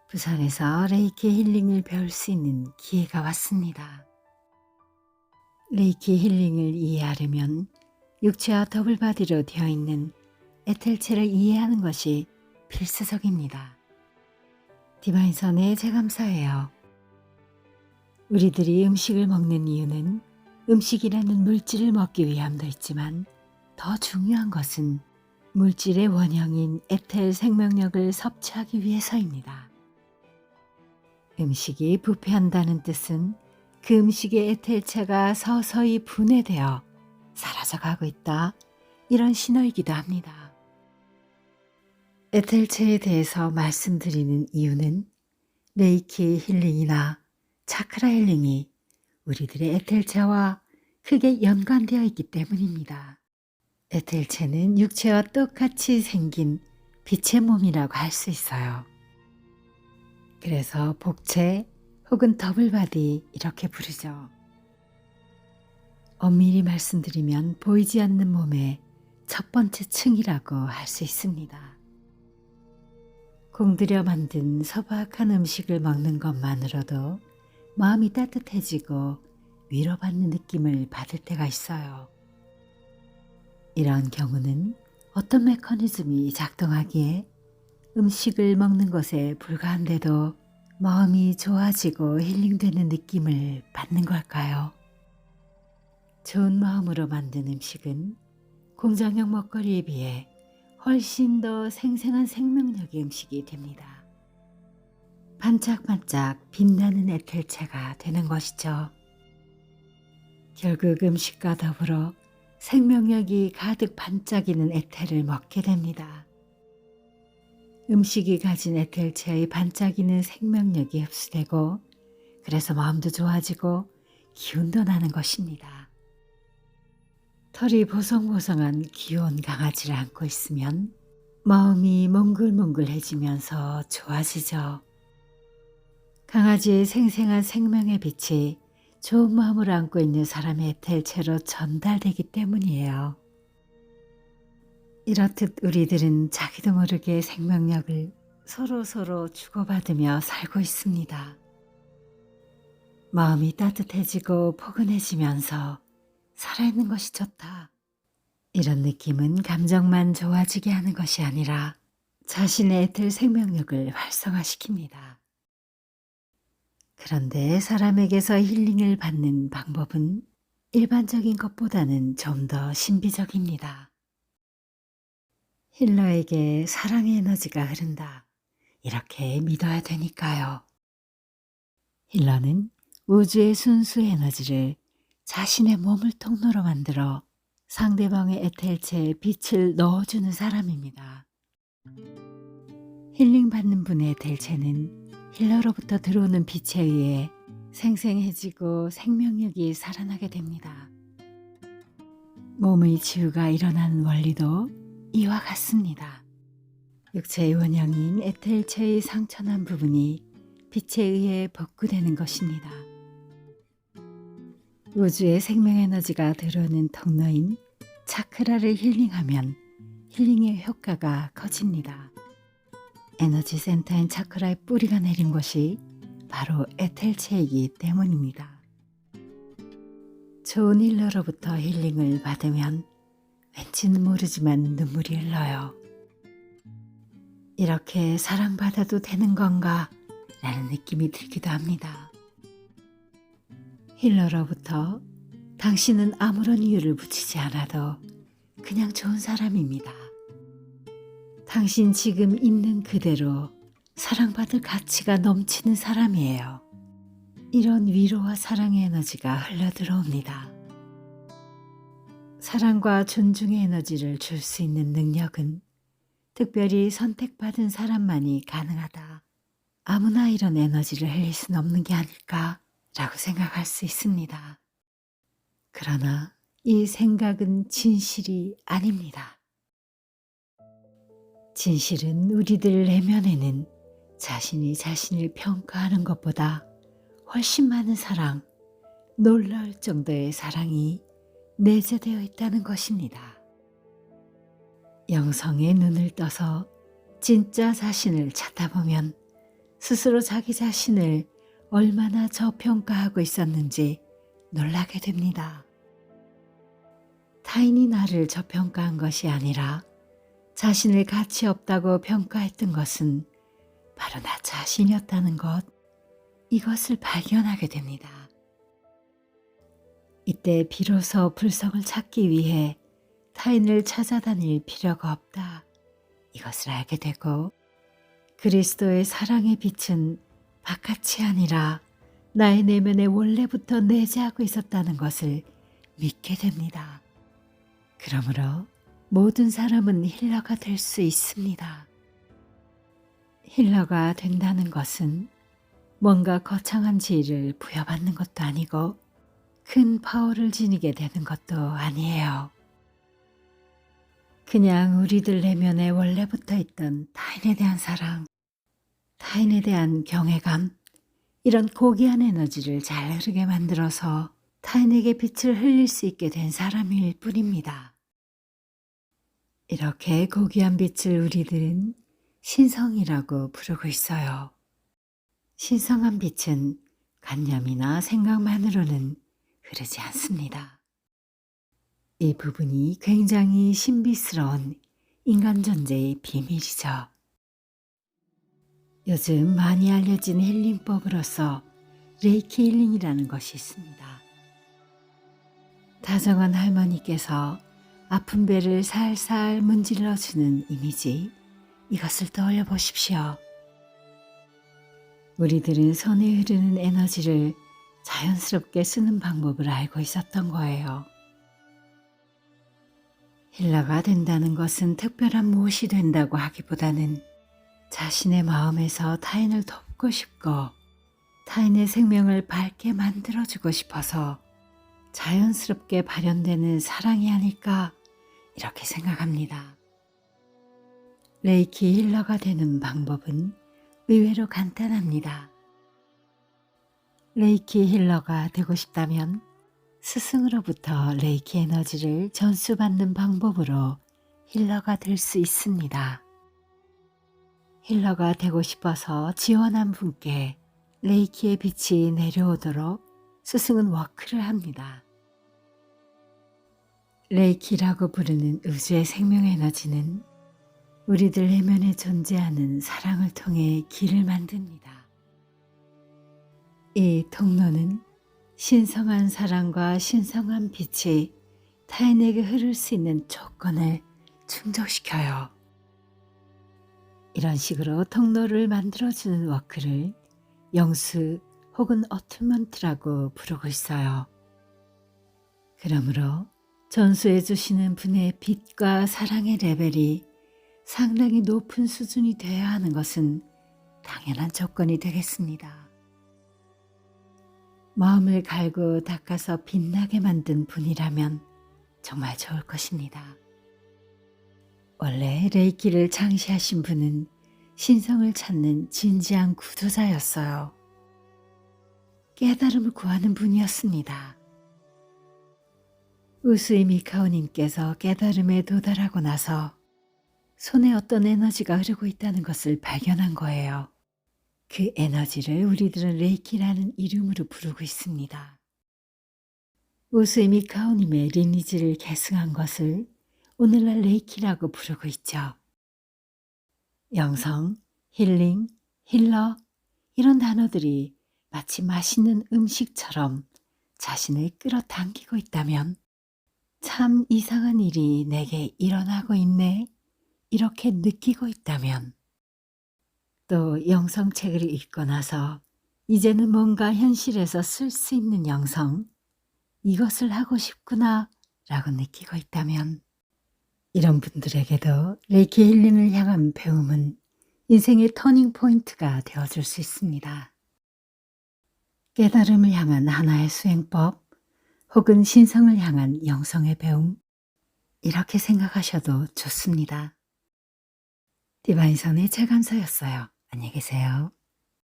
부산에서 레이키 힐링을 배울 수 있는 기회가 왔습니다. 레이키 힐링을 이해하려면 육체와 더블바디로 되어 있는 에텔체를 이해하는 것이 필수적입니다. 디바인선의 재감사예요. 우리들이 음식을 먹는 이유는 음식이라는 물질을 먹기 위함도 있지만 더 중요한 것은 물질의 원형인 에텔 생명력을 섭취하기 위해서입니다. 음식이 부패한다는 뜻은 그 음식의 에텔체가 서서히 분해되어 사라져가고 있다, 이런 신호이기도 합니다. 에텔체에 대해서 말씀드리는 이유는 레이키 힐링이나 차크라 힐링이 우리들의 에텔체와 크게 연관되어 있기 때문입니다. 에텔체는 육체와 똑같이 생긴 빛의 몸이라고 할 수 있어요. 그래서 복체 혹은 더블바디 이렇게 부르죠. 엄밀히 말씀드리면 보이지 않는 몸의 첫 번째 층이라고 할 수 있습니다. 공들여 만든 소박한 음식을 먹는 것만으로도 마음이 따뜻해지고 위로받는 느낌을 받을 때가 있어요. 이런 경우는 어떤 메커니즘이 작동하기에 음식을 먹는 것에 불과한데도 마음이 좋아지고 힐링되는 느낌을 받는 걸까요? 좋은 마음으로 만든 음식은 공장형 먹거리에 비해 훨씬 더 생생한 생명력의 음식이 됩니다. 반짝반짝 빛나는 에텔체가 되는 것이죠. 결국 음식과 더불어 생명력이 가득 반짝이는 에텔을 먹게 됩니다. 음식이 가진 에텔체의 반짝이는 생명력이 흡수되고 그래서 마음도 좋아지고 기운도 나는 것입니다. 털이 보송보송한 귀여운 강아지를 안고 있으면 마음이 몽글몽글해지면서 좋아지죠. 강아지의 생생한 생명의 빛이 좋은 마음을 안고 있는 사람의 에텔체로 전달되기 때문이에요. 이렇듯 우리들은 자기도 모르게 생명력을 서로 주고받으며 살고 있습니다. 마음이 따뜻해지고 포근해지면서 살아있는 것이 좋다, 이런 느낌은 감정만 좋아지게 하는 것이 아니라 자신의 에텔 생명력을 활성화시킵니다. 그런데 사람에게서 힐링을 받는 방법은 일반적인 것보다는 좀 더 신비적입니다. 힐러에게 사랑의 에너지가 흐른다, 이렇게 믿어야 되니까요. 힐러는 우주의 순수 에너지를 자신의 몸을 통로로 만들어 상대방의 에텔체에 빛을 넣어주는 사람입니다. 힐링받는 분의 에텔체는 힐러로부터 들어오는 빛에 의해 생생해지고 생명력이 살아나게 됩니다. 몸의 치유가 일어나는 원리도 이와 같습니다. 육체의 원형인 에텔체의 상처난 부분이 빛에 의해 복구되는 것입니다. 우주의 생명에너지가 들어오는 통로인 차크라를 힐링하면 힐링의 효과가 커집니다. 에너지 센터인 차크라의 뿌리가 내린 곳이 바로 에텔체이기 때문입니다. 좋은 힐러로부터 힐링을 받으면 왠지는 모르지만 눈물이 흘러요. 이렇게 사랑받아도 되는 건가? 라는 느낌이 들기도 합니다. 힐러로부터 당신은 아무런 이유를 붙이지 않아도 그냥 좋은 사람입니다. 당신 지금 있는 그대로 사랑받을 가치가 넘치는 사람이에요. 이런 위로와 사랑의 에너지가 흘러들어옵니다. 사랑과 존중의 에너지를 줄 수 있는 능력은 특별히 선택받은 사람만이 가능하다, 아무나 이런 에너지를 흘릴 수는 없는 게 아닐까 라고 생각할 수 있습니다. 그러나 이 생각은 진실이 아닙니다. 진실은 우리들 내면에는 자신이 자신을 평가하는 것보다 훨씬 많은 사랑, 놀라울 정도의 사랑이 내재되어 있다는 것입니다. 영성의 눈을 떠서 진짜 자신을 찾아보면 스스로 자기 자신을 얼마나 저평가하고 있었는지 놀라게 됩니다. 타인이 나를 저평가한 것이 아니라 자신을 가치 없다고 평가했던 것은 바로 나 자신이었다는 것, 이것을 발견하게 됩니다. 이때 비로소 불성을 찾기 위해 타인을 찾아다닐 필요가 없다, 이것을 알게 되고 그리스도의 사랑의 빛은 바깥이 아니라 나의 내면에 원래부터 내재하고 있었다는 것을 믿게 됩니다. 그러므로 모든 사람은 힐러가 될 수 있습니다. 힐러가 된다는 것은 뭔가 거창한 지위를 부여받는 것도 아니고 큰 파워를 지니게 되는 것도 아니에요. 그냥 우리들 내면에 원래부터 있던 타인에 대한 사랑, 타인에 대한 경외감, 이런 고귀한 에너지를 잘 흐르게 만들어서 타인에게 빛을 흘릴 수 있게 된 사람일 뿐입니다. 이렇게 고귀한 빛을 우리들은 신성이라고 부르고 있어요. 신성한 빛은 관념이나 생각만으로는 흐르지 않습니다. 이 부분이 굉장히 신비스러운 인간 존재의 비밀이죠. 요즘 많이 알려진 힐링법으로서 레이키 힐링이라는 것이 있습니다. 다정한 할머니께서 아픈 배를 살살 문질러주는 이미지, 이것을 떠올려 보십시오. 우리들은 손에 흐르는 에너지를 자연스럽게 쓰는 방법을 알고 있었던 거예요. 힐러가 된다는 것은 특별한 무엇이 된다고 하기보다는 자신의 마음에서 타인을 돕고 싶고 타인의 생명을 밝게 만들어주고 싶어서 자연스럽게 발현되는 사랑이 아닐까, 이렇게 생각합니다. 레이키 힐러가 되는 방법은 의외로 간단합니다. 레이키 힐러가 되고 싶다면 스승으로부터 레이키 에너지를 전수받는 방법으로 힐러가 될 수 있습니다. 힐러가 되고 싶어서 지원한 분께 레이키의 빛이 내려오도록 스승은 워크를 합니다. 레이키라고 부르는 우주의 생명 에너지는 우리들 내면에 존재하는 사랑을 통해 길을 만듭니다. 이 통로는 신성한 사랑과 신성한 빛이 타인에게 흐를 수 있는 조건을 충족시켜요. 이런 식으로 통로를 만들어주는 워크를 영수 혹은 어투먼트라고 부르고 있어요. 그러므로 전수해 주시는 분의 빛과 사랑의 레벨이 상당히 높은 수준이 되어야 하는 것은 당연한 조건이 되겠습니다. 마음을 갈고 닦아서 빛나게 만든 분이라면 정말 좋을 것입니다. 원래 레이키를 창시하신 분은 신성을 찾는 진지한 구조자였어요. 깨달음을 구하는 분이었습니다. 우스이 미카오님께서 깨달음에 도달하고 나서 손에 어떤 에너지가 흐르고 있다는 것을 발견한 거예요. 그 에너지를 우리들은 레이키라는 이름으로 부르고 있습니다. 우스이 미카오님의 리니지를 계승한 것을 오늘날 레이키라고 부르고 있죠. 영성, 힐링, 힐러, 이런 단어들이 마치 맛있는 음식처럼 자신을 끌어당기고 있다면 참 이상한 일이 내게 일어나고 있네, 이렇게 느끼고 있다면 또 영성책을 읽고 나서 이제는 뭔가 현실에서 쓸 수 있는 영성, 이것을 하고 싶구나 라고 느끼고 있다면 이런 분들에게도 레이키 힐링을 향한 배움은 인생의 터닝 포인트가 되어줄 수 있습니다. 깨달음을 향한 하나의 수행법 혹은 신성을 향한 영성의 배움, 이렇게 생각하셔도 좋습니다. 디바인선의 최감사였어요. 안녕히 계세요.